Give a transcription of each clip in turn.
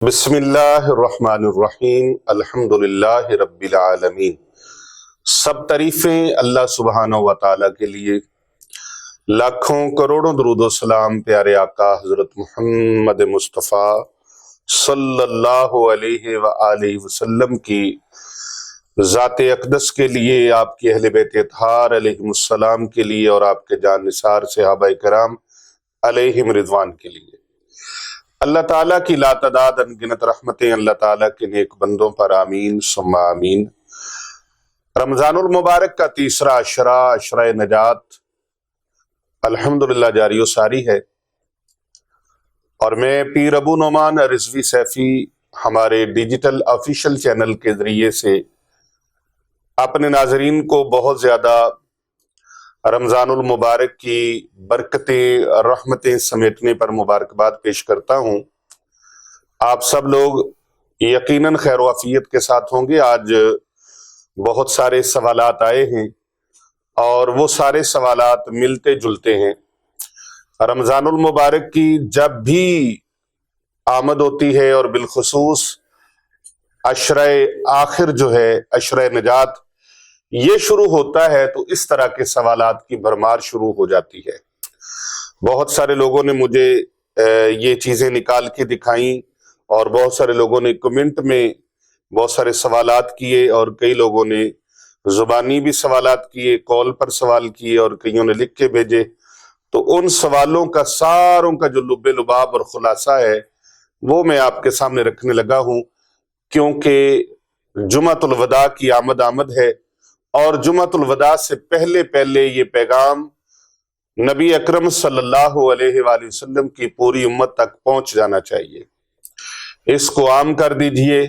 بسم اللہ الرحمن الرحیم الحمدللہ رب العالمین۔ سب تعریفیں اللہ سبحانہ و تعالیٰ کے لیے، لاکھوں کروڑوں درود و سلام پیارے آقا حضرت محمد مصطفیٰ صلی اللہ علیہ وآلہ وسلم کی ذات اقدس کے لیے، آپ کی اہل بیت اطہار علیہم السلام کے لیے، اور آپ کے جان نثار صحابہ کرام علیہم رضوان کے لیے۔ اللہ تعالیٰ کی لاتعداد انگنت رحمتیں اللہ تعالیٰ کے نیک بندوں پر آمین ثم آمین۔ رمضان المبارک کا تیسرا عشرہ نجات الحمدللہ جاری و ساری ہے، اور میں پیر ابو نعمان رضوی سیفی ہمارے ڈیجیٹل آفیشل چینل کے ذریعے سے اپنے ناظرین کو بہت زیادہ رمضان المبارک کی برکتیں رحمتیں سمیٹنے پر مبارکباد پیش کرتا ہوں۔ آپ سب لوگ یقیناً خیر و عافیت کے ساتھ ہوں گے۔ آج بہت سارے سوالات آئے ہیں اور وہ سارے سوالات ملتے جلتے ہیں۔ رمضان المبارک کی جب بھی آمد ہوتی ہے، اور بالخصوص عشرہ آخر جو ہے، عشرہ نجات، یہ شروع ہوتا ہے تو اس طرح کے سوالات کی بھرمار شروع ہو جاتی ہے۔ بہت سارے لوگوں نے مجھے یہ چیزیں نکال کے دکھائیں، اور بہت سارے لوگوں نے کمنٹ میں بہت سارے سوالات کیے، اور کئی لوگوں نے زبانی بھی سوالات کیے، کال پر سوال کیے، اور کئیوں نے لکھ کے بھیجے۔ تو ان سوالوں کا ساروں کا جو لب لباب اور خلاصہ ہے وہ میں آپ کے سامنے رکھنے لگا ہوں، کیونکہ جمعۃ الوداع کی آمد ہے، اور جمعۃ الوداع سے پہلے یہ پیغام نبی اکرم صلی اللہ علیہ وآلہ وسلم کی پوری امت تک پہنچ جانا چاہیے۔ اس کو عام کر دیجئے۔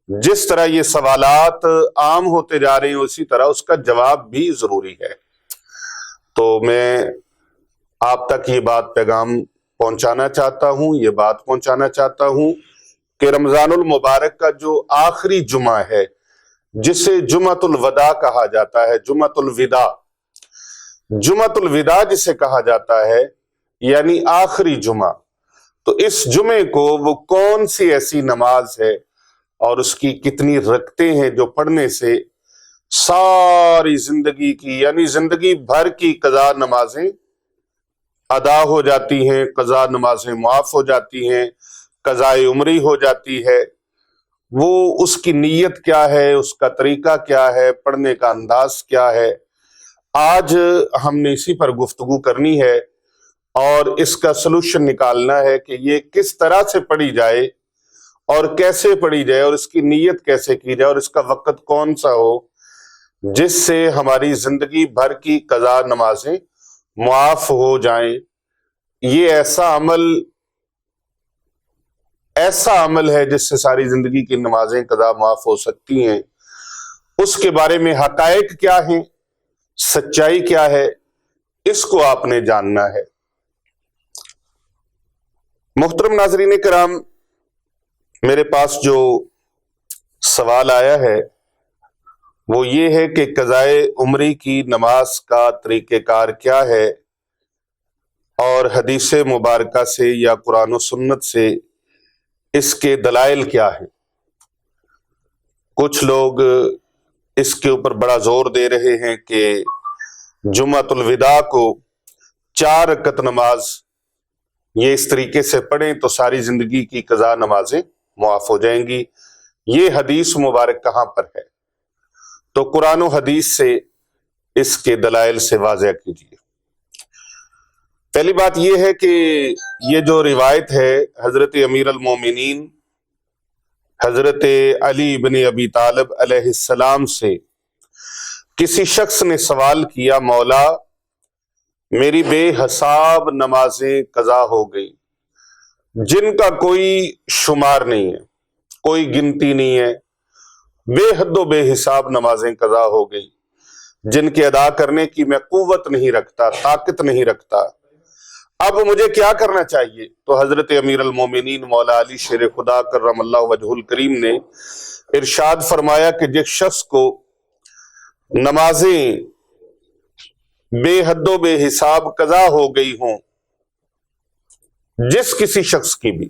جس طرح یہ سوالات عام ہوتے جا رہے ہیں، اسی طرح اس کا جواب بھی ضروری ہے۔ تو میں آپ تک یہ بات پیغام پہنچانا چاہتا ہوں کہ رمضان المبارک کا جو آخری جمعہ ہے، جسے جمعۃ الوداع کہا جاتا ہے، جمعۃ الوداع جسے کہا جاتا ہے، یعنی آخری جمعہ، تو اس جمعے کو وہ کون سی ایسی نماز ہے اور اس کی کتنی رکعتیں ہیں جو پڑھنے سے ساری زندگی کی، یعنی زندگی بھر کی قضا نمازیں ادا ہو جاتی ہیں، قضا نمازیں معاف ہو جاتی ہیں، قضائے عمری ہو جاتی ہے۔ وہ اس کی نیت کیا ہے، اس کا طریقہ کیا ہے، پڑھنے کا انداز کیا ہے، آج ہم نے اسی پر گفتگو کرنی ہے، اور اس کا سلوشن نکالنا ہے کہ یہ کس طرح سے پڑھی جائے، اور کیسے پڑھی جائے، اور اس کی نیت کیسے کی جائے، اور اس کا وقت کون سا ہو جس سے ہماری زندگی بھر کی قضا نمازیں معاف ہو جائیں۔ یہ ایسا عمل ہے جس سے ساری زندگی کی نمازیں قضا معاف ہو سکتی ہیں۔ اس کے بارے میں حقائق کیا ہیں، سچائی کیا ہے، اس کو آپ نے جاننا ہے۔ محترم ناظرین کرام، میرے پاس جو سوال آیا ہے وہ یہ ہے کہ قضائے عمری کی نماز کا طریقہ کار کیا ہے، اور حدیث مبارکہ سے یا قرآن و سنت سے اس کے دلائل کیا ہیں۔ کچھ لوگ اس کے اوپر بڑا زور دے رہے ہیں کہ جمعۃ الوداع کو 4 رکعت نماز یہ اس طریقے سے پڑھیں تو ساری زندگی کی قضا نمازیں معاف ہو جائیں گی۔ یہ حدیث مبارک کہاں پر ہے؟ تو قرآن و حدیث سے اس کے دلائل سے واضح کیجیے۔ پہلی بات یہ ہے کہ یہ جو روایت ہے حضرت امیر المومنین حضرت علی بن ابی طالب علیہ السلام سے، کسی شخص نے سوال کیا، مولا میری بے حساب نمازیں قضا ہو گئی، جن کا کوئی شمار نہیں ہے، کوئی گنتی نہیں ہے، بے حد و بے حساب نمازیں قضا ہو گئی، جن کے ادا کرنے کی میں قوت نہیں رکھتا، طاقت نہیں رکھتا، اب مجھے کیا کرنا چاہیے؟ تو حضرت امیر المومنین مولا علی شیر خدا کرم اللہ وجہ الکریم نے ارشاد فرمایا کہ جس شخص کو نمازیں بے حد و بے حساب قضا ہو گئی ہوں، جس کسی شخص کی بھی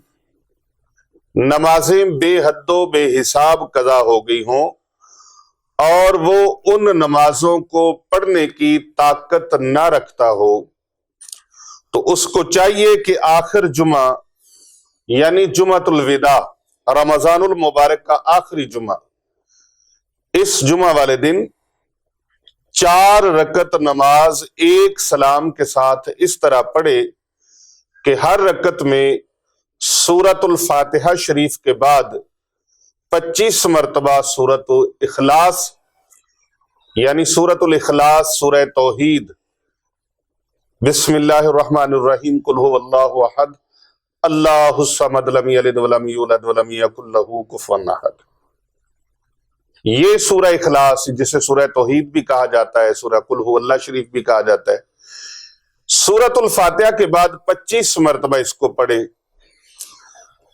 نمازیں بے حد و بے حساب قضا ہو گئی ہوں اور وہ ان نمازوں کو پڑھنے کی طاقت نہ رکھتا ہو، تو اس کو چاہیے کہ آخر جمعہ یعنی جمعۃ الوداع، رمضان المبارک کا آخری جمعہ، اس جمعہ والے دن 4 رکعت نماز ایک سلام کے ساتھ اس طرح پڑھے کہ ہر رکعت میں سورۃ الفاتحہ شریف کے بعد 25 مرتبہ سورۃ اخلاص یعنی سورۃ الاخلاص، سورہ توحید، بسم اللہ الرحمن الرحیم، قل هو اللہ احد اللہ الصمد لم یلد ولم یولد ولم یکن لہ کفوا احد، یہ سورہ اخلاص جسے سورہ توحید بھی کہا جاتا ہے، سورہ قل هو اللہ شریف بھی کہا جاتا ہے، سورۃ الفاتحہ کے بعد 25 مرتبہ اس کو پڑھے،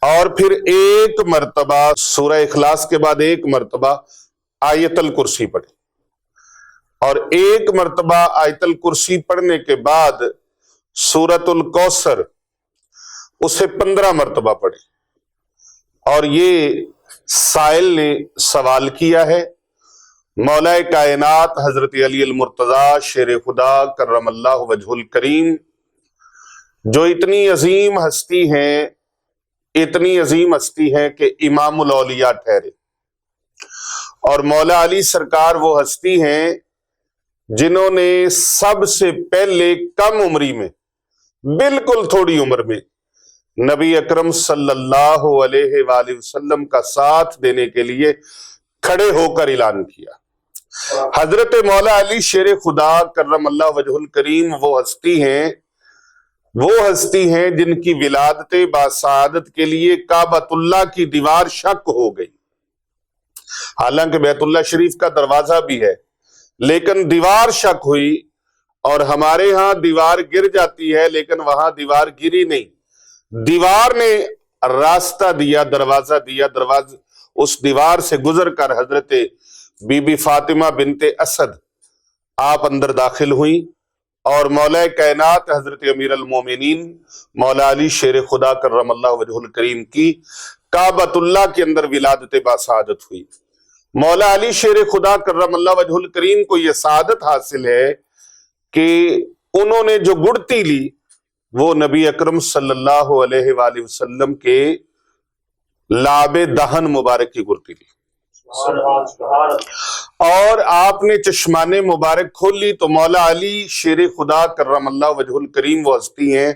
اور پھر ایک مرتبہ سورہ اخلاص کے بعد ایک مرتبہ آیت الکرسی پڑھے، اور ایک مرتبہ آیت الکرسی پڑھنے کے بعد سورۃ الکوثر اسے 15 مرتبہ پڑھے۔ اور یہ سائل نے سوال کیا ہے، مولا کائنات حضرت علی المرتضیٰ شیر خدا کرم اللہ وجہ الکریم، جو اتنی عظیم ہستی ہیں کہ امام الاولیاء ٹھہرے، اور مولا علی سرکار وہ ہستی ہیں جنہوں نے سب سے پہلے کم عمری میں، بالکل تھوڑی عمر میں، نبی اکرم صلی اللہ علیہ وآلہ وسلم کا ساتھ دینے کے لیے کھڑے ہو کر اعلان کیا۔ حضرت مولا علی شیر خدا کرم اللہ وجہ الکریم وہ ہستی ہیں جن کی ولادت باسعادت کے لیے کعبۃ اللہ کی دیوار شق ہو گئی، حالانکہ بیت اللہ شریف کا دروازہ بھی ہے، لیکن دیوار شق ہوئی، اور ہمارے ہاں دیوار گر جاتی ہے لیکن وہاں دیوار گری نہیں، دیوار نے راستہ دیا، دروازہ دیا، اس دیوار سے گزر کر حضرت بی بی فاطمہ بنت اسد آپ اندر داخل ہوئیں، اور مولا کائنات حضرت امیر المومنین مولا علی شیر خدا کرم اللہ وجہ الکریم کی کعبۃ اللہ کے اندر ولادت باسعادت ہوئی۔ مولا علی شیر خدا کرم اللہ وجہ الکریم کو یہ سعادت حاصل ہے کہ انہوں نے جو گڑتی لی وہ نبی اکرم صلی اللہ علیہ وآلہ وسلم کے لاب دہن مبارک کی گڑتی لی، اور آپ نے چشمان مبارک کھول لی، تو مولا علی شیر خدا کرم اللہ وجہ الکریم وہ ہستی ہیں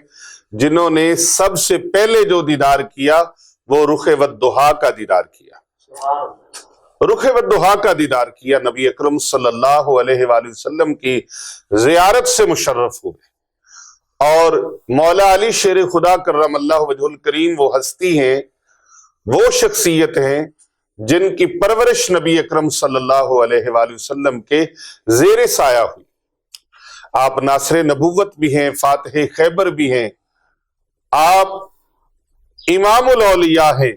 جنہوں نے سب سے پہلے جو دیدار کیا وہ رخ والضحیٰ کا دیدار کیا، رخ والضحیٰ کا دیدار کیا، نبی اکرم صلی اللہ علیہ وآلہ وسلم کی زیارت سے مشرف ہوئے۔ اور مولا علی شیر خدا کرم اللہ وجہ الکریم وہ ہستی ہیں، وہ شخصیت ہیں جن کی پرورش نبی اکرم صلی اللہ علیہ وآلہ وسلم کے زیر سایہ ہوئی۔ آپ ناصر نبوت بھی ہیں، فاتح خیبر بھی ہیں، آپ امام الاولیاء ہیں،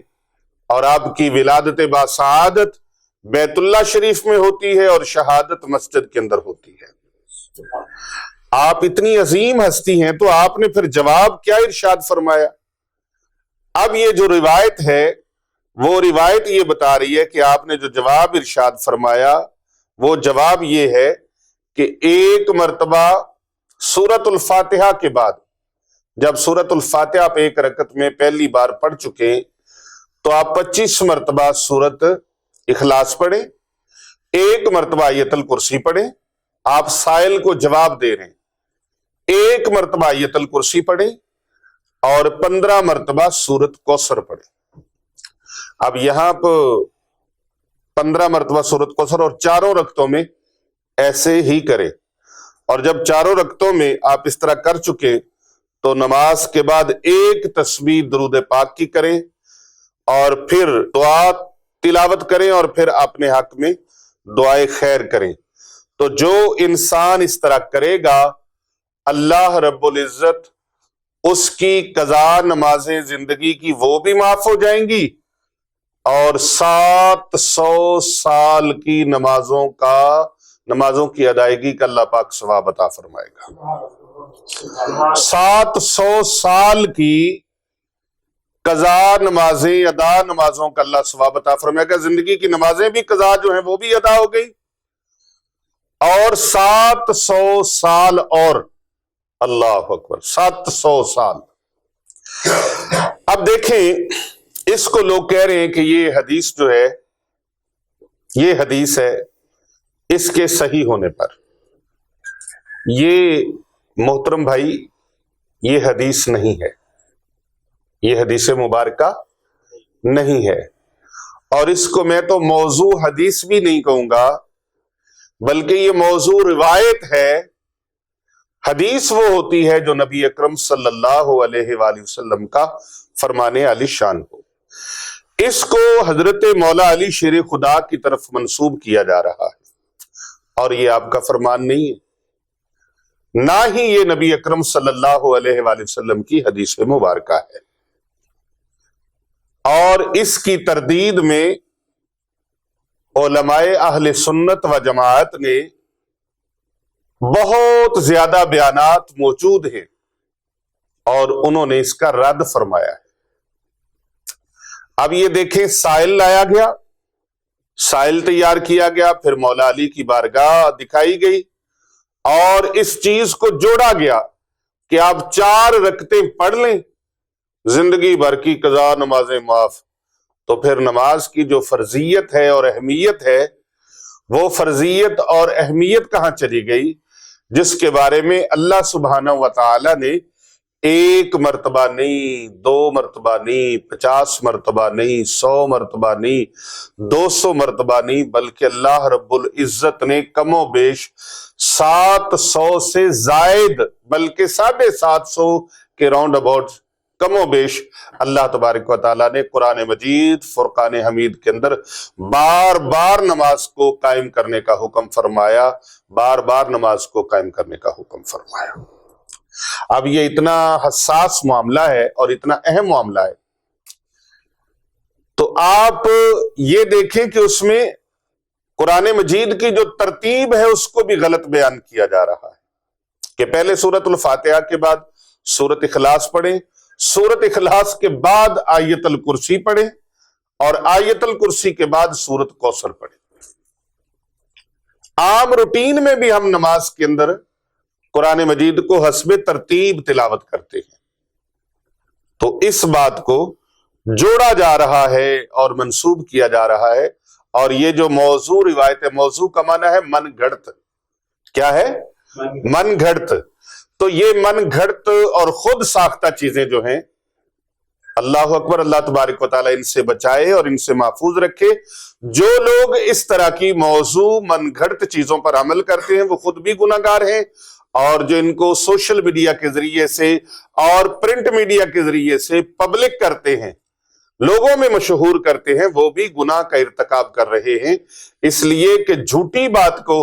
اور آپ کی ولادت باسعادت بیت اللہ شریف میں ہوتی ہے اور شہادت مسجد کے اندر ہوتی ہے۔ آپ اتنی عظیم ہستی ہیں، تو آپ نے پھر جواب کیا ارشاد فرمایا؟ اب یہ جو روایت ہے وہ روایت یہ بتا رہی ہے کہ آپ نے جو جواب ارشاد فرمایا وہ جواب یہ ہے کہ ایک مرتبہ سورۃ الفاتحہ کے بعد، جب سورۃ الفاتحہ آپ ایک رکعت میں پہلی بار پڑھ چکے تو آپ 25 مرتبہ سورۃ اخلاص پڑھیں، ایک مرتبہ آیت الکرسی پڑھیں، آپ سائل کو جواب دے رہے ہیں، ایک مرتبہ آیت الکرسی پڑھیں اور 15 مرتبہ سورۃ کوثر پڑھیں۔ اب یہاں پر 15 مرتبہ سورۃ کوثر، اور چاروں رکعتوں میں ایسے ہی کریں، اور جب چاروں رکعتوں میں آپ اس طرح کر چکے تو نماز کے بعد ایک تسبیح درود پاک کی کریں، اور پھر دعا تلاوت کریں، اور پھر اپنے حق میں دعائے خیر کریں۔ تو جو انسان اس طرح کرے گا، اللہ رب العزت اس کی قضا نمازیں زندگی کی وہ بھی معاف ہو جائیں گی، اور 700 سال کی نمازوں کی ادائیگی کا اللہ پاک ثواب عطا فرمائے گا۔ 700 سال کی قضا نمازیں، ادا نمازوں کا اللہ ثواب عطا فرمائے گا. زندگی کی نمازیں بھی قضا جو ہیں وہ بھی ادا ہو گئی، اور 700 سال اور. اللہ اکبر، 700 سال. اب دیکھیں، اس کو لوگ کہہ رہے ہیں کہ یہ حدیث جو ہے، یہ حدیث ہے، اس کے صحیح ہونے پر، یہ محترم بھائی یہ حدیث نہیں ہے، یہ حدیث مبارکہ نہیں ہے. اور اس کو میں تو موضوع حدیث بھی نہیں کہوں گا، بلکہ یہ موضوع روایت ہے. حدیث وہ ہوتی ہے جو نبی اکرم صلی اللہ علیہ وآلہ وسلم کا فرمان علی شان ہو. اس کو حضرت مولا علی شیر خدا کی طرف منسوب کیا جا رہا ہے، اور یہ آپ کا فرمان نہیں ہے، نہ ہی یہ نبی اکرم صلی اللہ علیہ وآلہ وسلم کی حدیث مبارکہ ہے. اور اس کی تردید میں علماء اہل سنت و جماعت نے بہت زیادہ بیانات موجود ہیں، اور انہوں نے اس کا رد فرمایا ہے. اب یہ دیکھیں، سائل لایا گیا، سائل تیار کیا گیا، پھر مولا علی کی بارگاہ دکھائی گئی، اور اس چیز کو جوڑا گیا کہ آپ 4 رکعتیں پڑھ لیں، زندگی بھر کی قضا نمازیں معاف. تو پھر نماز کی جو فرضیت ہے اور اہمیت ہے، وہ فرضیت اور اہمیت کہاں چلی گئی، جس کے بارے میں اللہ سبحانہ و تعالی نے 1 مرتبہ نہیں، 2 مرتبہ نہیں، 50 مرتبہ نہیں، 100 مرتبہ نہیں، 200 مرتبہ نہیں، بلکہ اللہ رب العزت نے کم و بیش 700 سے زائد، بلکہ 750 کے راؤنڈ اباؤٹ کم و بیش اللہ تبارک و تعالیٰ نے قرآن مجید فرقان حمید کے اندر بار بار نماز کو قائم کرنے کا حکم فرمایا، بار بار نماز کو قائم کرنے کا حکم فرمایا. اب یہ اتنا حساس معاملہ ہے اور اتنا اہم معاملہ ہے، تو آپ یہ دیکھیں کہ اس میں قرآن مجید کی جو ترتیب ہے اس کو بھی غلط بیان کیا جا رہا ہے کہ پہلے سورۃ الفاتحہ کے بعد سورۃ اخلاص پڑھیں، سورۃ اخلاص کے بعد آیت الکرسی پڑھیں، اور آیت الکرسی کے بعد سورۃ کوثر پڑھیں. عام روٹین میں بھی ہم نماز کے اندر قرآن مجید کو حسب ترتیب تلاوت کرتے ہیں، تو اس بات کو جوڑا جا رہا ہے اور منسوب کیا جا رہا ہے. اور یہ جو موضوع روایت ہے، موضوع کا معنی ہے من گھڑت. کیا ہے؟ من گھڑت. تو یہ من گھڑت اور خود ساختہ چیزیں جو ہیں، اللہ اکبر، اللہ تبارک و تعالیٰ ان سے بچائے اور ان سے محفوظ رکھے. جو لوگ اس طرح کی موضوع من گھڑت چیزوں پر عمل کرتے ہیں وہ خود بھی گناہ گار ہیں، اور جو ان کو سوشل میڈیا کے ذریعے سے اور پرنٹ میڈیا کے ذریعے سے پبلک کرتے ہیں، لوگوں میں مشہور کرتے ہیں، وہ بھی گناہ کا ارتکاب کر رہے ہیں. اس لیے کہ جھوٹی بات کو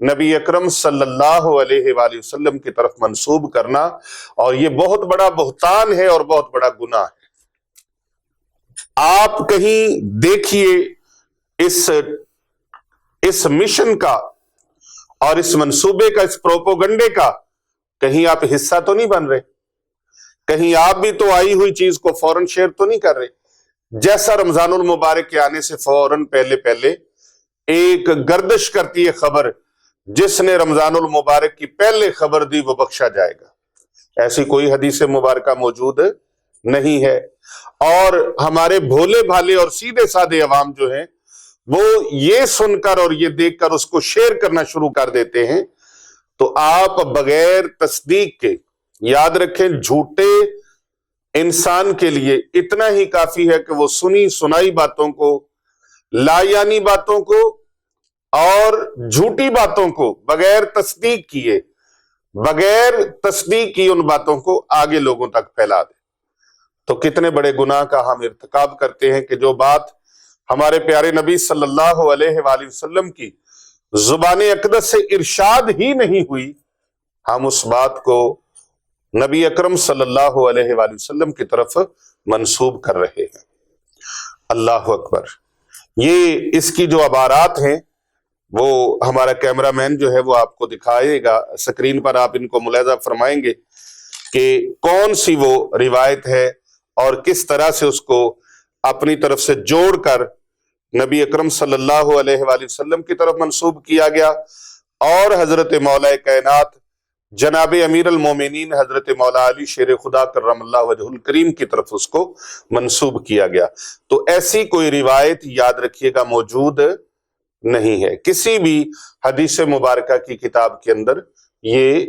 نبی اکرم صلی اللہ علیہ وآلہ وسلم کی طرف منسوب کرنا، اور یہ بہت بڑا بہتان ہے اور بہت بڑا گناہ ہے. آپ کہیں دیکھیے اس مشن کا اور اس منصوبے کا، اس پروپوگنڈے کا کہیں آپ حصہ تو نہیں بن رہے، کہیں آپ بھی تو آئی ہوئی چیز کو فوراً شیئر تو نہیں کر رہے. جیسا رمضان المبارک کے آنے سے فوراً پہلے ایک گردش کرتی ہے خبر، جس نے رمضان المبارک کی پہلے خبر دی وہ بخشا جائے گا. ایسی کوئی حدیث مبارکہ موجود نہیں ہے. اور ہمارے بھولے بھالے اور سیدھے سادے عوام جو ہیں، وہ یہ سن کر اور یہ دیکھ کر اس کو شیئر کرنا شروع کر دیتے ہیں. تو آپ بغیر تصدیق کے، یاد رکھیں، جھوٹے انسان کے لیے اتنا ہی کافی ہے کہ وہ سنی سنائی باتوں کو، لا یعنی باتوں کو اور جھوٹی باتوں کو بغیر تصدیق کیے، بغیر تصدیق کی ان باتوں کو آگے لوگوں تک پھیلا دے. تو کتنے بڑے گناہ کا ہم ارتکاب کرتے ہیں کہ جو بات ہمارے پیارے نبی صلی اللہ علیہ وآلہ وسلم کی زبان اقدس سے ارشاد ہی نہیں ہوئی، ہم اس بات کو نبی اکرم صلی اللہ علیہ وآلہ وسلم کی طرف منسوب کر رہے ہیں. اللہ اکبر. یہ اس کی جو عبارات ہیں وہ ہمارا کیمرہ مین جو ہے وہ آپ کو دکھائے گا، سکرین پر آپ ان کو ملاحظہ فرمائیں گے کہ کون سی وہ روایت ہے اور کس طرح سے اس کو اپنی طرف سے جوڑ کر نبی اکرم صلی اللہ علیہ وآلہ وسلم کی طرف منسوب کیا گیا اور حضرت مولا کائنات جناب امیر المومنین حضرت مولا علی شیر خدا کرم اللہ وجہ الکریم کی طرف اس کو منسوب کیا گیا۔ تو ایسی کوئی روایت یاد رکھیے گا موجود نہیں ہے، کسی بھی حدیث مبارکہ کی کتاب کے اندر یہ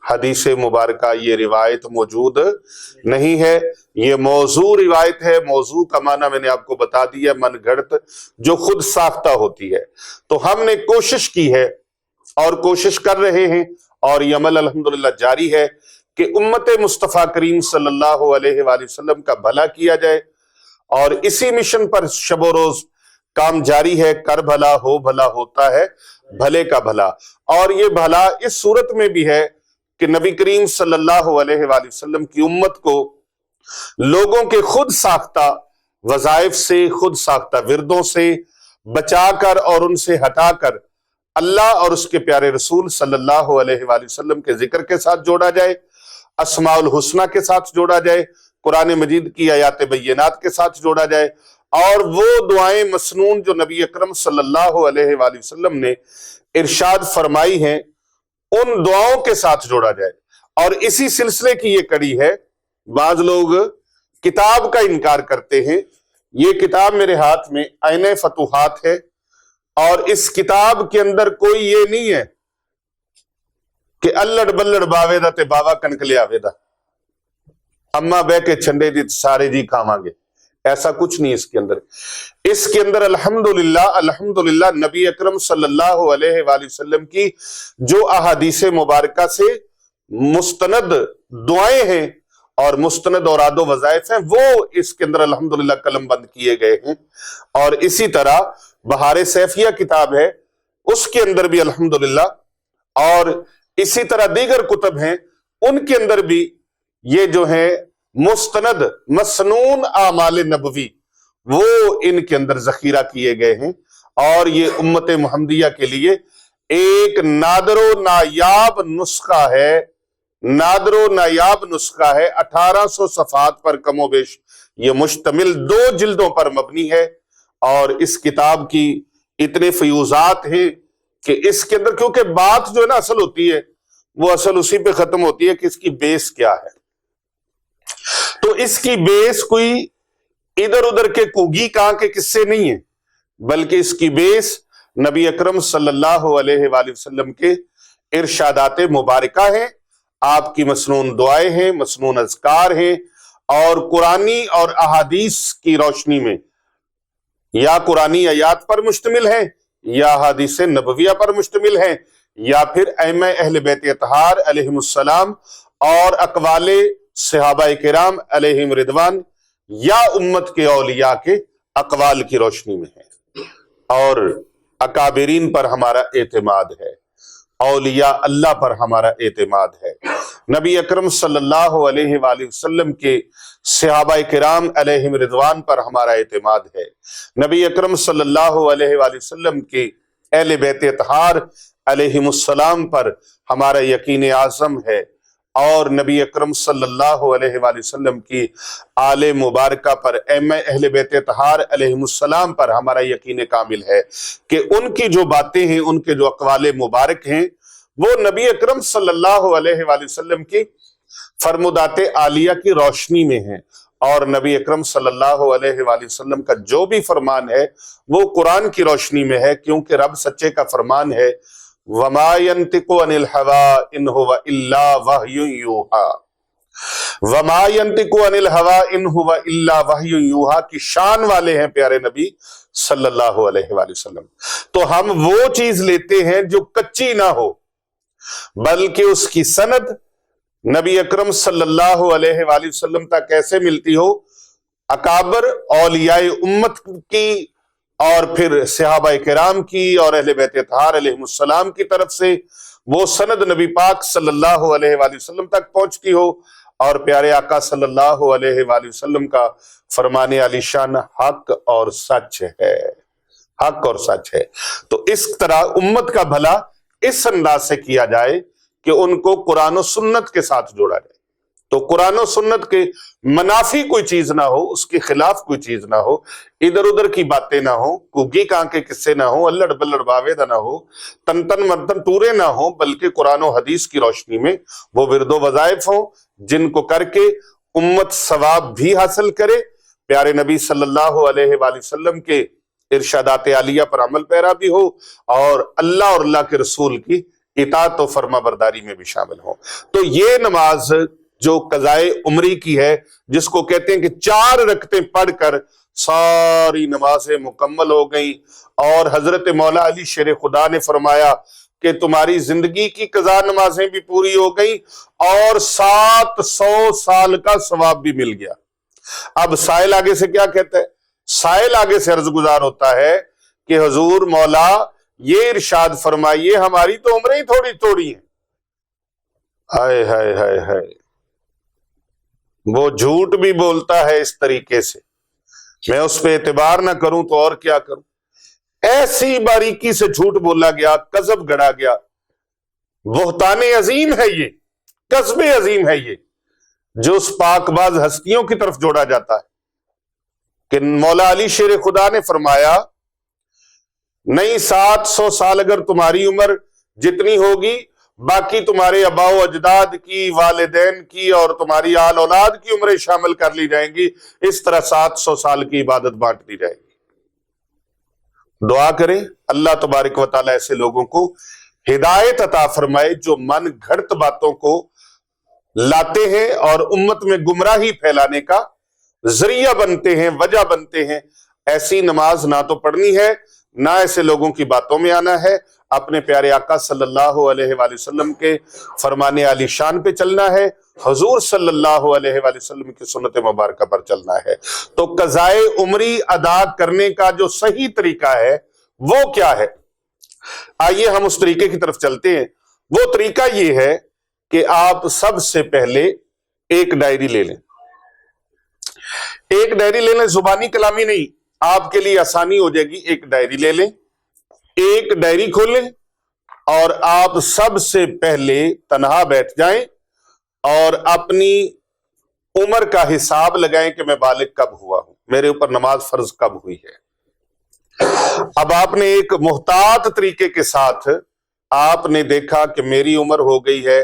حدیث مبارکہ یہ روایت موجود نہیں ہے، یہ موضوع روایت ہے۔ موضوع کا معنی میں نے آپ کو بتا دیا، من گھڑت جو خود ساختہ ہوتی ہے۔ تو ہم نے کوشش کی ہے اور کوشش کر رہے ہیں اور یہ عمل الحمدللہ جاری ہے کہ امت مصطفیٰ کریم صلی اللہ علیہ وآلہ وسلم کا بھلا کیا جائے، اور اسی مشن پر شب و روز کام جاری ہے۔ کر بھلا ہو بھلا ہوتا ہے بھلے کا بھلا، اور یہ بھلا اس صورت میں بھی ہے کہ نبی کریم صلی اللہ علیہ وآلہ وسلم کی امت کو لوگوں کے خود ساختہ وظائف سے، خود ساختہ وردوں سے بچا کر اور ان سے ہٹا کر اللہ اور اس کے پیارے رسول صلی اللہ علیہ وآلہ وسلم کے ذکر کے ساتھ جوڑا جائے، اسماء الحسنہ کے ساتھ جوڑا جائے، قرآن مجید کی آیات بینات کے ساتھ جوڑا جائے، اور وہ دعائیں مسنون جو نبی اکرم صلی اللہ علیہ وآلہ وسلم نے ارشاد فرمائی ہیں ان دعاؤں کے ساتھ جوڑا جائے۔ اور اسی سلسلے کی یہ کڑی ہے۔ بعض لوگ کتاب کا انکار کرتے ہیں۔ یہ کتاب میرے ہاتھ میں عین فتوحات ہے، اور اس کتاب کے اندر کوئی یہ نہیں ہے کہ اللڑ بلڑ باویدہ تے باوا کنکلے آویدہ، اما بے کے چھنڈے دی سارے جی کھاماں گے، ایسا کچھ نہیں اس کے اندر۔ اس کے اندر الحمدللہ نبی اکرم صلی اللہ علیہ وآلہ وسلم کی جو احادیث مبارکہ سے مستند دعائیں ہیں اور مستند اوراد و وظائف ہیں وہ اس کے اندر الحمدللہ قلم بند کیے گئے ہیں۔ اور اسی طرح بہار سیفیہ کتاب ہے، اس کے اندر بھی الحمدللہ، اور اسی طرح دیگر کتب ہیں ان کے اندر بھی یہ جو ہیں مستند مسنون اعمال نبوی وہ ان کے اندر ذخیرہ کیے گئے ہیں، اور یہ امت محمدیہ کے لیے ایک نادر و نایاب نسخہ ہے۔ نادر و نایاب نسخہ ہے، 1800 صفحات پر کم و بیش یہ مشتمل 2 جلدوں پر مبنی ہے، اور اس کتاب کی اتنے فیوزات ہیں کہ اس کے اندر، کیونکہ بات جو ہے نا اصل ہوتی ہے وہ اصل اسی پہ ختم ہوتی ہے کہ اس کی بیس کیا ہے۔ تو اس کی بیس کوئی ادھر ادھر کے کوگی کہاں کے قصے نہیں ہے، بلکہ اس کی بیس نبی اکرم صلی اللہ علیہ وآلہ وسلم کے ارشادات مبارکہ ہیں، آپ کی مسنون دعائیں ہیں، مسنون اذکار ہیں، اور قرآنی اور احادیث کی روشنی میں یا قرآنی آیات پر مشتمل ہیں، یا احادیث نبویہ پر مشتمل ہیں، یا پھر ائمہ اہل بیت اطہار علیہم السلام اور اقوال صحابہ کرام علیہم رضوان یا امت کے اولیاء کے اقوال کی روشنی میں ہے۔ اور اکابرین پر ہمارا اعتماد ہے، اولیاء اللہ پر ہمارا اعتماد ہے، نبی اکرم صلی اللہ علیہ وآلہ وسلم کے صحابہ کرام علیہم رضوان پر ہمارا اعتماد ہے، نبی اکرم صلی اللہ علیہ وآلہ وسلم کے اہل بیت اطہار علیہم السلام پر ہمارا یقین اعظم ہے، اور نبی اکرم صلی اللہ علیہ وآلہ وسلم کی آل مبارکہ پر ائمہ اہل بیت اطہار علیہم السلام پر ہمارا یقین کامل ہے کہ ان کی جو باتیں ہیں، ان کے جو اقوال مبارک ہیں، وہ نبی اکرم صلی اللہ علیہ وآلہ وسلم کی فرمودات عالیہ کی روشنی میں ہیں، اور نبی اکرم صلی اللہ علیہ وآلہ وسلم کا جو بھی فرمان ہے وہ قرآن کی روشنی میں ہے، کیونکہ رب سچے کا فرمان ہے وَمَا يَنْتِقُ عَنِ الْهَوَىٰ إِنْ هُوَ إِلَّا وَحْيٌ يُوحَىٰ۔ وَمَا يَنْتِقُ عَنِ الْهَوَىٰ إِنْ هُوَ إِلَّا وَحْيٌ يُوحَىٰ کی شان والے ہیں پیارے نبی صلی اللہ علیہ وآلہ وسلم۔ تو ہم وہ چیز لیتے ہیں جو کچی نہ ہو، بلکہ اس کی سند نبی اکرم صلی اللہ علیہ وآلہ وسلم تک کیسے ملتی ہو، اکابر اولیاء امت کی اور پھر صحابہ کرام کی اور اہل بیت اطہار علیہم السلام کی طرف سے وہ سند نبی پاک صلی اللہ علیہ وآلہ وسلم تک پہنچتی ہو، اور پیارے آقا صلی اللہ علیہ وآلہ وسلم کا فرمان علی شان حق اور سچ ہے، حق اور سچ ہے۔ تو اس طرح امت کا بھلا اس انداز سے کیا جائے کہ ان کو قرآن و سنت کے ساتھ جوڑا جائے، تو قرآن و سنت کے منافی کوئی چیز نہ ہو، اس کے خلاف کوئی چیز نہ ہو، ادھر ادھر کی باتیں نہ ہو، گگی کاں کے قصے نہ ہو، اللڑ بلڑ باویدہ نہ ہو، تن تن مردن ٹورے نہ ہو، بلکہ قرآن و حدیث کی روشنی میں وہ ورد و وظائف ہوں جن کو کر کے امت ثواب بھی حاصل کرے، پیارے نبی صلی اللہ علیہ وآلہ وسلم کے ارشادات عالیہ پر عمل پیرا بھی ہو، اور اللہ اور اللہ کے رسول کی اطاعت و فرما برداری میں بھی شامل ہو۔ تو یہ نماز جو قضائے عمری کی ہے، جس کو کہتے ہیں کہ 4 رکعتیں پڑھ کر ساری نمازیں مکمل ہو گئیں، اور حضرت مولا علی شیر خدا نے فرمایا کہ تمہاری زندگی کی قضا نمازیں بھی پوری ہو گئیں اور 700 سال کا ثواب بھی مل گیا۔ اب سائل آگے سے کیا کہتا ہے؟ سائل آگے سے عرض گزار ہوتا ہے کہ حضور مولا یہ ارشاد فرمائیے، ہماری تو عمریں ہی تھوڑی تھوڑی ہیں۔ ہائے ہائے ہائے ہائے، وہ جھوٹ بھی بولتا ہے اس طریقے سے، میں اس پہ اعتبار نہ کروں تو اور کیا کروں؟ ایسی باریکی سے جھوٹ بولا گیا، کذب گڑا گیا، بہتان عظیم ہے یہ، کذب عظیم ہے یہ، جو اس پاک باز ہستیوں کی طرف جوڑا جاتا ہے کہ مولا علی شیر خدا نے فرمایا نہیں، 700 سال اگر تمہاری عمر جتنی ہوگی، باقی تمہارے آباء و اجداد کی، والدین کی اور تمہاری آل اولاد کی عمریں شامل کر لی جائیں گی، اس طرح 700 سال کی عبادت بانٹ دی جائے گی۔ دعا کریں اللہ تبارک و تعالیٰ ایسے لوگوں کو ہدایت عطا فرمائے جو من گھڑت باتوں کو لاتے ہیں اور امت میں گمراہی پھیلانے کا ذریعہ بنتے ہیں، وجہ بنتے ہیں۔ ایسی نماز نہ تو پڑھنی ہے، نہ ایسے لوگوں کی باتوں میں آنا ہے، اپنے پیارے آقا صلی اللہ علیہ وآلہ وسلم کے فرمان عالی شان پہ چلنا ہے، حضور صلی اللہ علیہ وآلہ وسلم کی سنت مبارکہ پر چلنا ہے۔ تو قضائے عمری ادا کرنے کا جو صحیح طریقہ ہے وہ کیا ہے؟ آئیے ہم اس طریقے کی طرف چلتے ہیں۔ وہ طریقہ یہ ہے کہ آپ سب سے پہلے ایک ڈائری لے لیں، ایک ڈائری لے لیں، زبانی کلامی نہیں، آپ کے لیے آسانی ہو جائے گی۔ ایک ڈائری لے لیں، ایک ڈائری کھولیں اور آپ سب سے پہلے تنہا بیٹھ جائیں اور اپنی عمر کا حساب لگائیں کہ میں بالغ کب ہوا ہوں، میرے اوپر نماز فرض کب ہوئی ہے۔ اب آپ نے ایک محتاط طریقے کے ساتھ آپ نے دیکھا کہ میری عمر ہو گئی ہے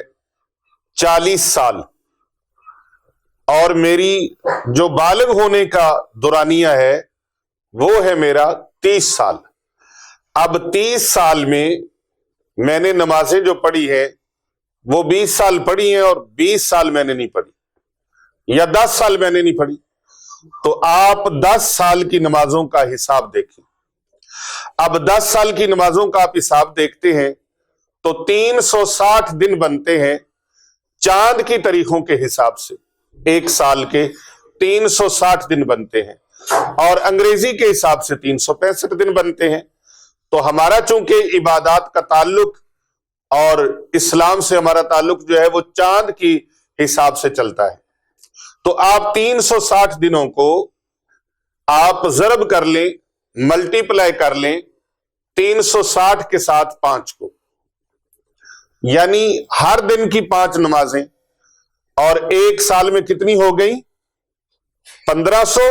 40 سال اور میری جو بالغ ہونے کا دورانیہ ہے وہ ہے میرا 30 سال۔ اب 30 سال میں نے نمازیں جو پڑھی ہیں وہ 20 سال پڑھی ہیں اور 20 سال میں نے نہیں پڑھی، یا 10 سال میں نے نہیں پڑھی، تو آپ 10 سال کی نمازوں کا حساب دیکھیں۔ اب 10 سال کی نمازوں کا آپ حساب دیکھتے ہیں تو 360 دن بنتے ہیں چاند کی تاریخوں کے حساب سے، ایک سال کے 360 دن بنتے ہیں، اور انگریزی کے حساب سے 365 دن بنتے ہیں۔ تو ہمارا چونکہ عبادات کا تعلق اور اسلام سے ہمارا تعلق جو ہے وہ چاند کی حساب سے چلتا ہے، تو آپ 360 دنوں کو آپ ضرب کر لیں، ملٹی پلائی کر لیں 360 کے ساتھ 5 کو، یعنی ہر دن کی 5 نمازیں، اور ایک سال میں کتنی ہو گئی؟ 1500،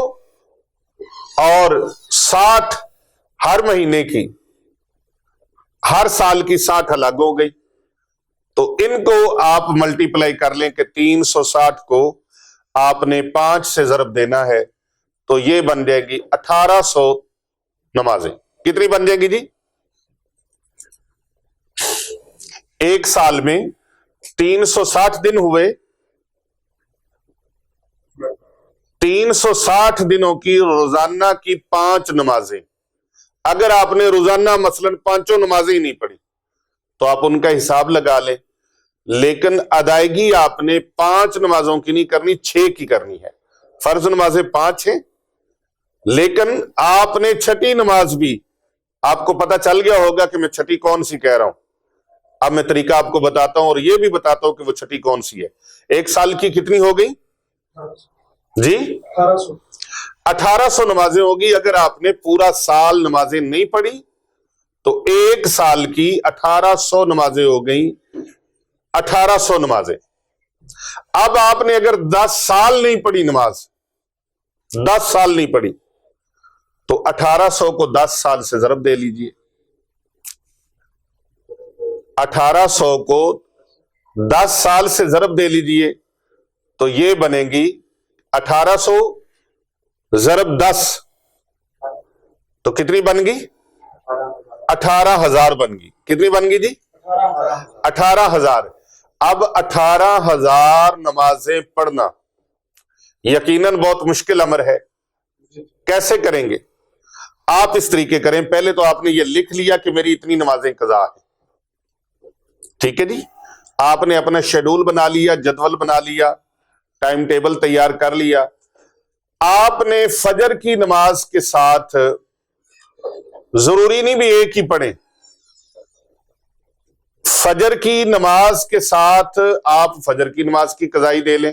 اور 60 ہر مہینے کی، ہر سال کی 60 الگ ہو گئی۔ تو ان کو آپ ملٹی پلائی کر لیں کہ 360 کو آپ نے 5 سے ضرب دینا ہے، تو یہ بن جائے گی 1800 نمازیں۔ کتنی بن جائے گی جی؟ ایک سال میں 360 دن ہوئے، 360 دنوں کی روزانہ کی 5 نمازیں۔ اگر آپ نے روزانہ مثلا 5 نمازیں ہی نہیں پڑھی تو آپ ان کا حساب لگا لیں، لیکن ادائیگی آپ نے 5 نمازوں کی نہیں کرنی، 6 کی کرنی ہے۔ فرض نمازیں 5 ہیں، لیکن آپ نے چھٹی نماز بھی، آپ کو پتہ چل گیا ہوگا کہ میں چھٹی کون سی کہہ رہا ہوں۔ اب میں طریقہ آپ کو بتاتا ہوں اور یہ بھی بتاتا ہوں کہ وہ چھٹی کون سی ہے۔ ایک سال کی کتنی ہو گئی جی؟ 1800 نمازیں ہوگی۔ اگر آپ نے پورا سال نمازیں نہیں پڑھی تو ایک سال کی 1800 نمازیں ہو گئیں، 1800 نمازیں۔ اب آپ نے اگر 10 سال نہیں پڑھی نماز، 10 سال نہیں پڑھی، تو 1800 کو 10 سال سے ضرب دے لیجئے، 1800 کو 10 سال سے ضرب دے لیجئے، تو یہ بنے گی 1800 ضرب 10، تو کتنی بن گئی؟ 18,000 بن گئی۔ کتنی بن گئی جی؟ 18,000۔ اب 18,000 نمازیں پڑھنا یقیناً بہت مشکل امر ہے، کیسے کریں گے؟ آپ اس طریقے کریں، پہلے تو آپ نے یہ لکھ لیا کہ میری اتنی نمازیں قضا ہیں، ٹھیک ہے جی؟ آپ نے اپنا شیڈول بنا لیا، جدول بنا لیا، ٹائم ٹیبل تیار کر لیا۔ آپ نے فجر کی نماز کے ساتھ ضروری نہیں بھی ایک ہی پڑھیں، فجر کی نماز کے ساتھ آپ فجر کی نماز کی قضائی دے لیں،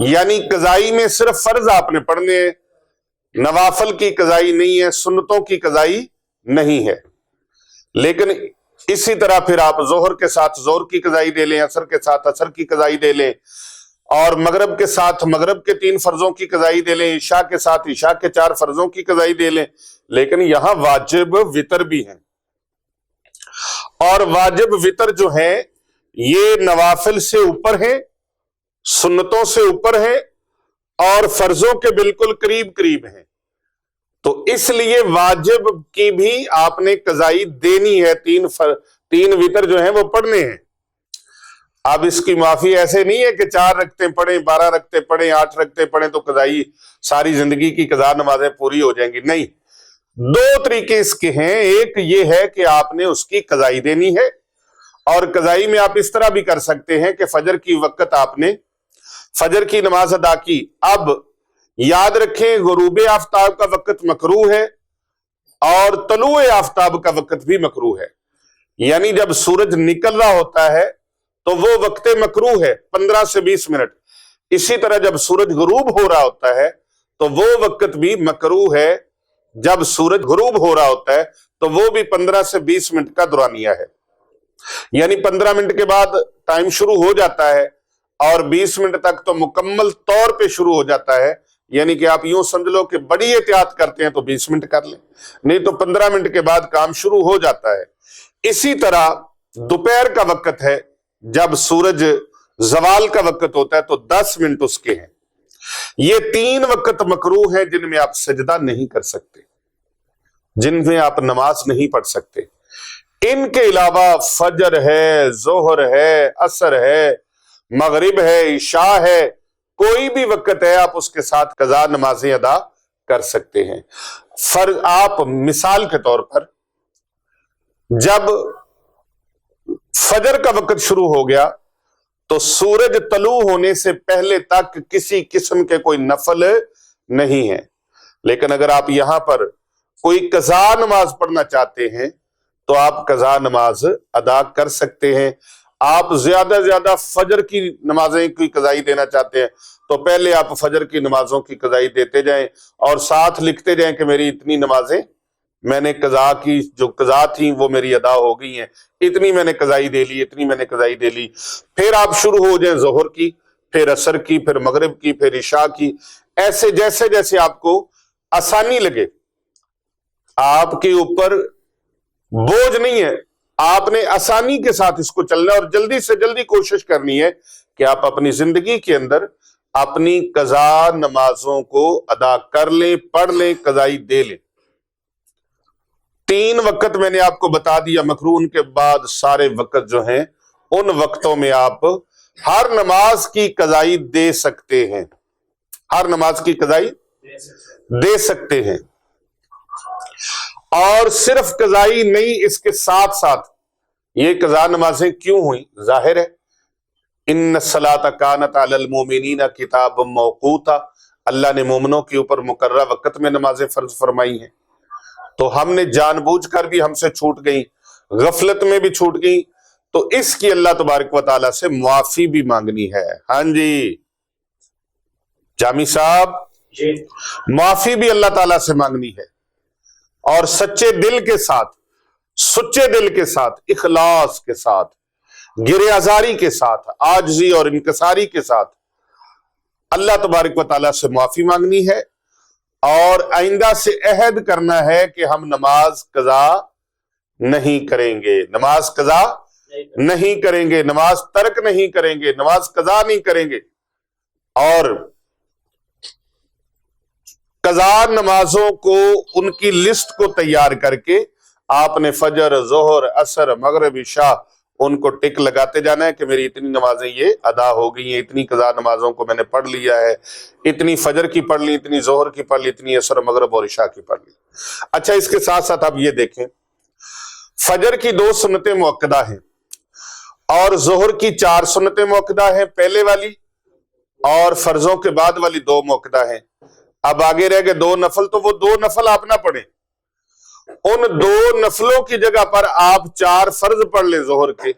یعنی قضائی میں صرف فرض آپ نے پڑھنے ہیں، نوافل کی قضائی نہیں ہے، سنتوں کی قضائی نہیں ہے۔ لیکن اسی طرح پھر آپ ظہر کے ساتھ ظہر کی قضائی دے لیں، عصر کے ساتھ عصر کی قضائی دے لیں، اور مغرب کے ساتھ مغرب کے 3 فرضوں کی قضائی دے لیں، عشاء کے ساتھ عشاء کے 4 فرضوں کی قضائی دے لیں۔ لیکن یہاں واجب وتر بھی ہیں، اور واجب وتر جو ہیں یہ نوافل سے اوپر ہیں، سنتوں سے اوپر ہیں، اور فرضوں کے بالکل قریب قریب ہیں، تو اس لیے واجب کی بھی آپ نے قضائی دینی ہے، 3 وتر جو ہیں وہ پڑھنے ہیں۔ اب اس کی معافی ایسے نہیں ہے کہ 4 رکعتیں پڑھیں، 12 رکعتیں پڑھیں، 8 رکعتیں پڑھیں تو قضائی ساری زندگی کی قضا نمازیں پوری ہو جائیں گی، نہیں۔ 2 طریقے اس کے ہیں، ایک یہ ہے کہ آپ نے اس کی قضائی دینی ہے، اور قضائی میں آپ اس طرح بھی کر سکتے ہیں کہ فجر کی وقت آپ نے فجر کی نماز ادا کی، اب یاد رکھیں غروب آفتاب کا وقت مکروہ ہے اور طلوع آفتاب کا وقت بھی مکروہ ہے، یعنی جب سورج نکل رہا ہوتا ہے تو وہ وقت مکروہ ہے 15 سے 20 منٹ، اسی طرح جب سورج غروب ہو رہا ہوتا ہے تو وہ وقت بھی مکروہ ہے، جب سورج غروب ہو رہا ہوتا ہے تو وہ بھی 15 سے 20 منٹ کا دورانیہ ہے، یعنی 15 منٹ کے بعد ٹائم شروع ہو جاتا ہے اور 20 منٹ تک تو مکمل طور پہ شروع ہو جاتا ہے، یعنی کہ آپ یوں سمجھ لو کہ بڑی احتیاط کرتے ہیں تو 20 منٹ کر لیں، نہیں تو 15 منٹ کے بعد کام شروع ہو جاتا ہے۔ اسی طرح دوپہر کا وقت ہے، جب سورج زوال کا وقت ہوتا ہے تو 10 منٹ اس کے ہیں۔ یہ 3 وقت مکروہ ہیں جن میں آپ سجدہ نہیں کر سکتے، جن میں آپ نماز نہیں پڑھ سکتے۔ ان کے علاوہ فجر ہے، ظہر ہے، عصر ہے، مغرب ہے، عشاء ہے، کوئی بھی وقت ہے آپ اس کے ساتھ قضا نمازیں ادا کر سکتے ہیں۔ آپ مثال کے طور پر جب فجر کا وقت شروع ہو گیا تو سورج طلوع ہونے سے پہلے تک کسی قسم کے کوئی نفل نہیں ہے، لیکن اگر آپ یہاں پر کوئی قضا نماز پڑھنا چاہتے ہیں تو آپ قضا نماز ادا کر سکتے ہیں۔ آپ زیادہ زیادہ فجر کی نمازیں کی قضائی دینا چاہتے ہیں تو پہلے آپ فجر کی نمازوں کی قضائی دیتے جائیں اور ساتھ لکھتے جائیں کہ میری اتنی نمازیں میں نے قضا کی، جو قضا تھیں وہ میری ادا ہو گئی ہیں، اتنی میں نے قضائی دے لی، اتنی میں نے قضائی دے لی۔ پھر آپ شروع ہو جائیں ظہر کی، پھر عصر کی، پھر مغرب کی، پھر عشاء کی، ایسے جیسے جیسے آپ کو آسانی لگے۔ آپ کے اوپر بوجھ نہیں ہے، آپ نے آسانی کے ساتھ اس کو چلنا ہے، اور جلدی سے جلدی کوشش کرنی ہے کہ آپ اپنی زندگی کے اندر اپنی قضا نمازوں کو ادا کر لیں، پڑھ لیں، قضائی دے لیں۔ 3 وقت میں نے آپ کو بتا دیا مکروہ، ان کے بعد سارے وقت جو ہیں ان وقتوں میں آپ ہر نماز کی قضائی دے سکتے ہیں، ہر نماز کی قضائی دے سکتے ہیں۔ اور صرف قضائی نہیں، اس کے ساتھ ساتھ یہ قضا نمازیں کیوں ہوئیں؟ ظاہر ہے ان الصلاۃ کانت علی المؤمنین کتابا موقوتا، اللہ نے مومنوں کے اوپر مقررہ وقت میں نمازیں فرض فرمائی ہیں، تو ہم نے جان بوجھ کر بھی ہم سے چھوٹ گئیں، غفلت میں بھی چھوٹ گئیں، تو اس کی اللہ تبارک و تعالیٰ سے معافی بھی مانگنی ہے۔ ہاں جی جامی صاحب، معافی بھی اللہ تعالیٰ سے مانگنی ہے، اور سچے دل کے ساتھ، سچے دل کے ساتھ، اخلاص کے ساتھ گرے آزاری کے ساتھ، عاجزی اور انکساری کے ساتھ اللہ تبارک و تعالیٰ سے معافی مانگنی ہے، اور آئندہ سے عہد کرنا ہے کہ ہم نماز قضا نہیں کریں گے، نماز قضا نہیں کریں گے، نماز ترک نہیں کریں گے، نماز قضا نہیں کریں گے۔ اور قضا نمازوں کو، ان کی لسٹ کو تیار کر کے آپ نے فجر، ظہر، عصر، مغرب، عشاء ان کو ٹک لگاتے جانا ہے کہ میری اتنی نمازیں یہ ادا ہو گئی ہیں، اتنی قضا نمازوں کو میں نے پڑھ لیا ہے، اتنی فجر کی پڑھ لی، اتنی ظہر کی پڑھ لی، اتنی عصر، مغرب اور عشاء کی پڑھ لی۔ اچھا، اس کے ساتھ ساتھ آپ یہ دیکھیں، فجر کی 2 سنتیں مؤکدہ ہیں اور ظہر کی 4 سنتیں مؤکدہ ہیں، پہلے والی، اور فرضوں کے بعد والی 2 مؤکدہ ہیں۔ اب آگے رہ گئے 2 نفل، تو وہ 2 نفل آپ نہ پڑھیں، ان 2 نفلوں کی جگہ پر آپ 4 فرض پڑھ لیں ظہر کے،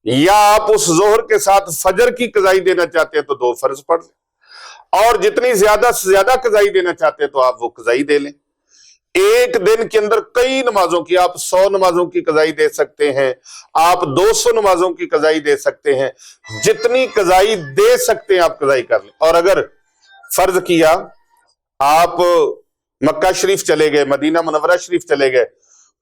یا آپ اس ظہر کے ساتھ فجر کی قضائی دینا چاہتے ہیں تو 2 فرض پڑھ لیں، اور جتنی زیادہ سے زیادہ قضائی دینا چاہتے ہیں تو آپ وہ قضائی دے لیں۔ ایک دن کے اندر کئی نمازوں کی، آپ 100 نمازوں کی قضائی دے سکتے ہیں، آپ 200 نمازوں کی قضائی دے سکتے ہیں، جتنی قضائی دے سکتے ہیں آپ قضائی کر لیں۔ اور اگر فرض کیا آپ مکہ شریف چلے گئے، مدینہ منورہ شریف چلے گئے،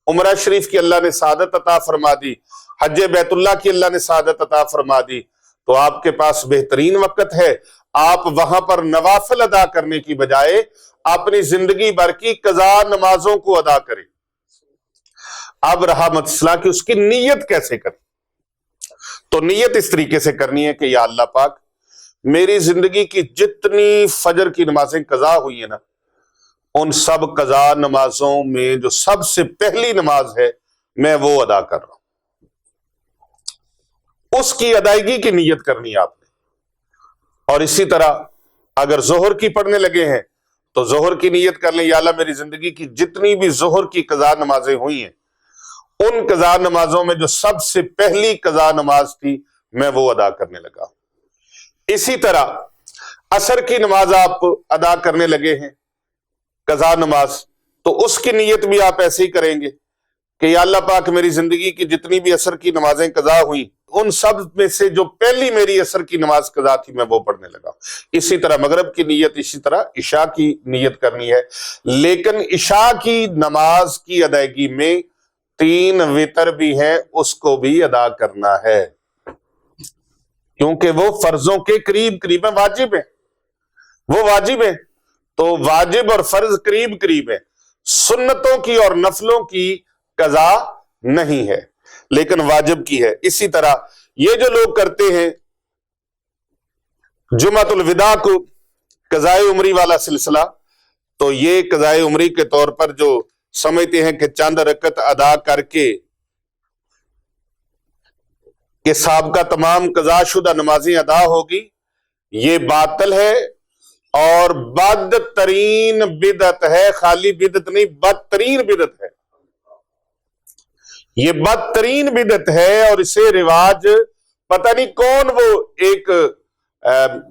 عمرہ شریف کی اللہ نے سعادت عطا فرما دی، حج بیت اللہ کی اللہ نے سعادت عطا فرما دی، تو آپ کے پاس بہترین وقت ہے، آپ وہاں پر نوافل ادا کرنے کی بجائے اپنی زندگی بھر کی قضا نمازوں کو ادا کریں۔ اب رہا مسئلہ کہ اس کی نیت کیسے کریں، تو نیت اس طریقے سے کرنی ہے کہ یا اللہ پاک، میری زندگی کی جتنی فجر کی نمازیں قضا ہوئی ہیں نا، ان سب قضا نمازوں میں جو سب سے پہلی نماز ہے میں وہ ادا کر رہا ہوں، اس کی ادائیگی کی نیت کرنی ہے آپ نے۔ اور اسی طرح اگر ظہر کی پڑھنے لگے ہیں تو ظہر کی نیت کر لیں، یا اللہ میری زندگی کی جتنی بھی ظہر کی قضا نمازیں ہوئی ہیں، ان قضا نمازوں میں جو سب سے پہلی قضا نماز تھی میں وہ ادا کرنے لگا۔ اسی طرح عصر کی نماز آپ ادا کرنے لگے ہیں، قضا نماز، تو اس کی نیت بھی آپ ایسے ہی کریں گے کہ یا اللہ پاک، میری زندگی کی جتنی بھی عصر کی نمازیں قضا ہوئیں، ان سب میں سے جو پہلی میری عصر کی نماز قضا تھی میں وہ پڑھنے لگا۔ اسی طرح مغرب کی نیت، اسی طرح عشاء کی نیت کرنی ہے، لیکن عشاء کی نماز کی ادائیگی میں 3 وتر بھی ہیں، اس کو بھی ادا کرنا ہے، کیونکہ وہ فرضوں کے قریب قریب ہیں، واجب ہیں، وہ واجب ہیں، تو واجب اور فرض قریب قریب ہیں، سنتوں کی اور نفلوں کی قضا نہیں ہے لیکن واجب کی ہے۔ اسی طرح یہ جو لوگ کرتے ہیں جمعۃ الوداع کو قضائے عمری والا سلسلہ، تو یہ قضائے عمری کے طور پر جو سمجھتے ہیں کہ چند رکعت ادا کر کے کہ سابقہ تمام قضا شدہ نمازیں ادا ہوگی، یہ باطل ہے اور بدترین بدعت ہے، خالی بدعت نہیں، بدترین بدعت ہے، یہ بدترین بدعت ہے۔ اور اسے رواج پتہ نہیں کون وہ ایک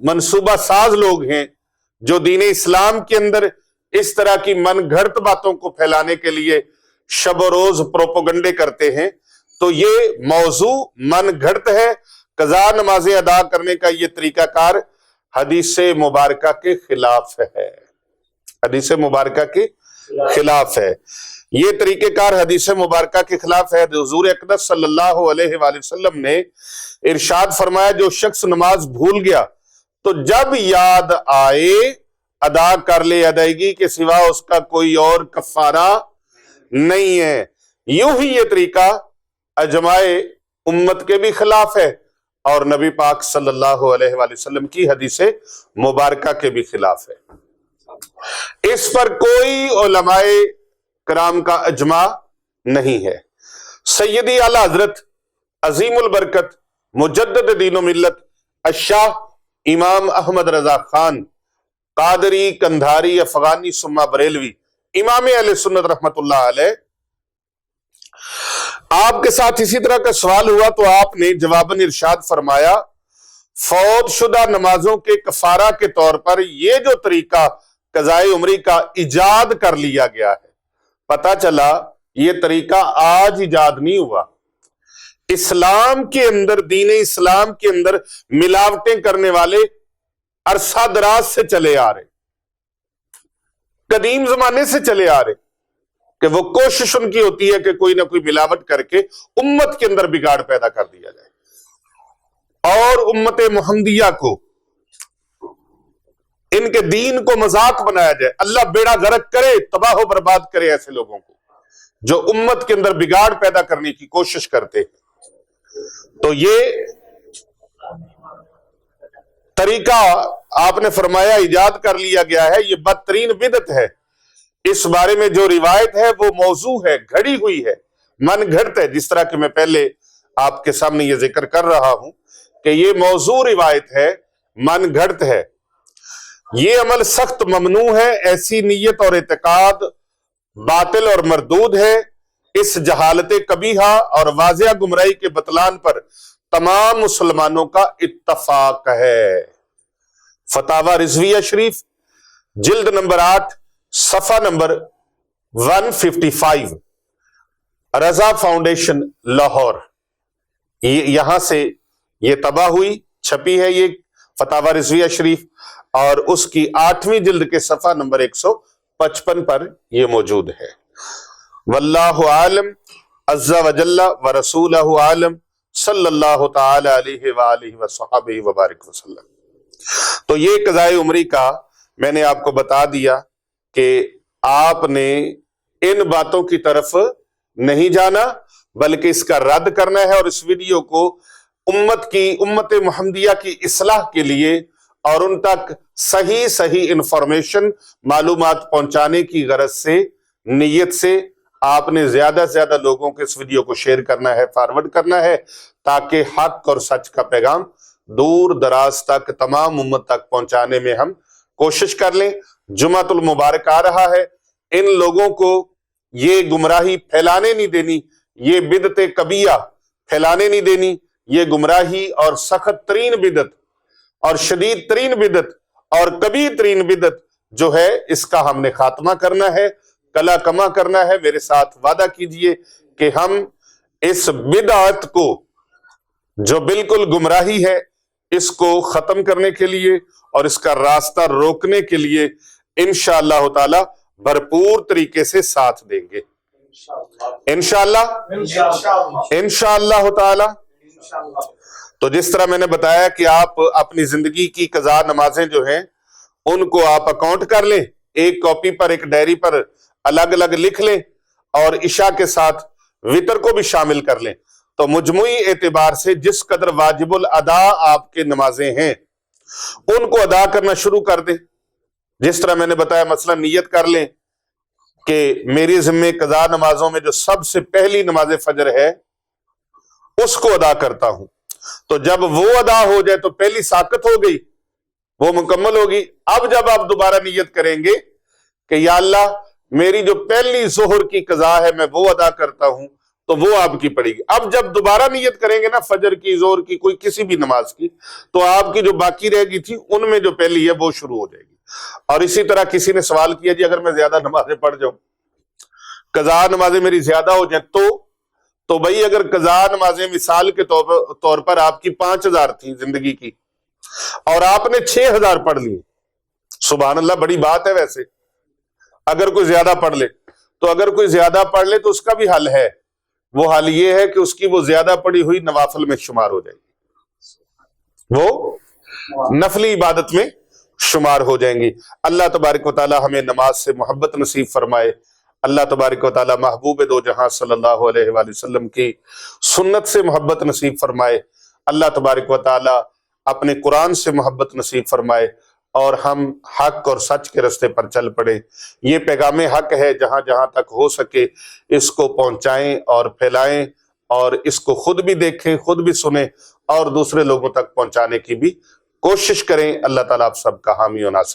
منصوبہ ساز لوگ ہیں جو دین اسلام کے اندر اس طرح کی من گھڑت باتوں کو پھیلانے کے لیے شب و روز پروپیگنڈے کرتے ہیں، تو یہ موضوع من گھڑت ہے۔ قضا نمازیں ادا کرنے کا یہ طریقہ کار حدیث مبارکہ کے خلاف ہے، حدیث مبارکہ کے خلاف ہے، یہ طریقہ کار حدیث مبارکہ کے خلاف ہے۔ حضور اقدس صلی اللہ علیہ وآلہ وسلم نے ارشاد فرمایا، جو شخص نماز بھول گیا تو جب یاد آئے ادا کر لے، ادائیگی کے سوا اس کا کوئی اور کفارہ نہیں ہے۔ یوں ہی یہ طریقہ اجماع امت کے بھی خلاف ہے اور نبی پاک صلی اللہ علیہ وآلہ وسلم کی حدیث مبارکہ کے بھی خلاف ہے۔ اس پر کوئی علماء کرام کا اجماع نہیں ہے۔ سیدی اعلیٰ حضرت عظیم البرکت مجدد دین و ملت الشاہ امام احمد رضا خان قادری کندھاری افغانی ثم بریلوی امام اہل سنت رحمت اللہ علیہ، آپ کے ساتھ اسی طرح کا سوال ہوا تو آپ نے جواباً ارشاد فرمایا، فوت شدہ نمازوں کے کفارہ کے طور پر یہ جو طریقہ قضائے عمری کا ایجاد کر لیا گیا ہے، پتہ چلا یہ طریقہ آج ایجاد نہیں ہوا، اسلام کے اندر، دین اسلام کے اندر ملاوٹیں کرنے والے عرصہ دراز سے چلے آ رہے، قدیم زمانے سے چلے آ رہے، کہ وہ کوشش ان کی ہوتی ہے کہ کوئی نہ کوئی ملاوٹ کر کے امت کے اندر بگاڑ پیدا کر دیا جائے اور امت محمدیہ کو، ان کے دین کو مذاق بنایا جائے۔ اللہ بیڑا غرق کرے، تباہ و برباد کرے ایسے لوگوں کو جو امت کے اندر بگاڑ پیدا کرنے کی کوشش کرتے۔ تو یہ طریقہ آپ نے فرمایا ایجاد کر لیا گیا ہے، یہ بدترین بدعت ہے۔ اس بارے میں جو روایت ہے وہ موضوع ہے، گھڑی ہوئی ہے، من گھڑت ہے، جس طرح کہ میں پہلے آپ کے سامنے یہ ذکر کر رہا ہوں کہ یہ موضوع روایت ہے، من گھڑت ہے۔ یہ عمل سخت ممنوع ہے، ایسی نیت اور اعتقاد باطل اور مردود ہے۔ اس جہالت قبیحہ اور واضح گمراہی کے بطلان پر تمام مسلمانوں کا اتفاق ہے۔ فتاوی رضویہ شریف جلد نمبر 8 صفحہ نمبر 155، رضا فاؤنڈیشن لاہور، یہاں سے یہ طبع ہوئی، چھپی ہے یہ فتاوی رضویہ شریف، اور اس کی 8ویں جلد کے صفحہ نمبر 155 پر یہ موجود ہے۔ واللہ عالم عز وجل ورسولہ عالم صلی اللہ تعالی علیہ وآلہ وصحبہ وبارک وسلم۔ تو یہ قضائے عمری کا میں نے آپ کو بتا دیا کہ آپ نے ان باتوں کی طرف نہیں جانا بلکہ اس کا رد کرنا ہے، اور اس ویڈیو کو امت محمدیہ کی اصلاح کے لیے اور ان تک صحیح انفارمیشن معلومات پہنچانے کی غرض سے، نیت سے آپ نے زیادہ سے زیادہ لوگوں کے اس ویڈیو کو شیئر کرنا ہے، فارورڈ کرنا ہے، تاکہ حق اور سچ کا پیغام دور دراز تک تمام امت تک پہنچانے میں ہم کوشش کر لیں۔ جمعۃ المبارک آ رہا ہے، ان لوگوں کو یہ گمراہی پھیلانے نہیں دینی، یہ بدعت کبیہ پھیلانے نہیں دینی۔ یہ گمراہی اور سخت ترین بدعت اور شدید ترین بدعت اور کبیر ترین بدعت جو ہے، اس کا ہم نے خاتمہ کرنا ہے، کلا کما کرنا ہے۔ میرے ساتھ وعدہ کیجئے کہ ہم اس بدعت کو جو بالکل گمراہی ہے، اس کو ختم کرنے کے لیے اور اس کا راستہ روکنے کے لیے انشاءاللہ تعالی بھرپور طریقے سے ساتھ دیں گے، انشاءاللہ تعالی۔ تو جس طرح میں نے بتایا کہ آپ اپنی زندگی کی قضا نمازیں جو ہیں ان کو آپ اکاؤنٹ کر لیں، ایک کاپی پر، ایک ڈائری پر الگ الگ لکھ لیں، اور عشاء کے ساتھ وتر کو بھی شامل کر لیں۔ تو مجموعی اعتبار سے جس قدر واجب الادا آپ کے نمازیں ہیں ان کو ادا کرنا شروع کر دیں۔ جس طرح میں نے بتایا، مثلا نیت کر لیں کہ میری ذمہ قضا نمازوں میں جو سب سے پہلی نماز فجر ہے اس کو ادا کرتا ہوں۔ تو جب وہ ادا ہو جائے تو پہلی ساقط ہو گئی، وہ مکمل ہوگی۔ اب جب آپ دوبارہ نیت کریں گے کہ یا اللہ میری جو پہلی ظہر کی قضا ہے میں وہ ادا کرتا ہوں، تو وہ آپ کی پڑے گی۔ اب جب دوبارہ نیت کریں گے نا فجر کی، ظہر کی، کوئی کسی بھی نماز کی، تو آپ کی جو باقی رہ گئی تھی ان میں جو پہلی ہے وہ شروع ہو جائے گی۔ اور اسی طرح کسی نے سوال کیا، جی اگر میں زیادہ نمازیں پڑھ جاؤں، قضا نمازیں میری زیادہ ہو جائیں تو بھائی اگر قضا نمازیں مثال کے طور پر آپ کی 5000 تھی زندگی کی اور آپ نے 6000 پڑھ لی، سبحان اللہ، بڑی بات ہے ویسے اگر کوئی زیادہ پڑھ لے۔ تو اگر کوئی زیادہ پڑھ لے تو اس کا بھی حل ہے، وہ حل یہ ہے کہ اس کی وہ زیادہ پڑھی ہوئی نوافل میں شمار ہو جائے گی، وہ نفلی عبادت میں شمار ہو جائیں گی۔ اللہ تبارک و تعالی ہمیں نماز سے محبت نصیب فرمائے۔ اللہ تبارک و تعالی محبوب دو جہاں صلی اللہ علیہ وآلہ وسلم کی سنت سے محبت نصیب فرمائے۔ اللہ تبارک و تعالی اپنے قرآن سے محبت نصیب فرمائے اور ہم حق اور سچ کے راستے پر چل پڑے۔ یہ پیغام حق ہے، جہاں جہاں تک ہو سکے اس کو پہنچائیں اور پھیلائیں، اور اس کو خود بھی دیکھیں، خود بھی سنیں، اور دوسرے لوگوں تک پہنچانے کی بھی کوشش کریں۔ اللہ تعالیٰ آپ سب کا حامی و ناصر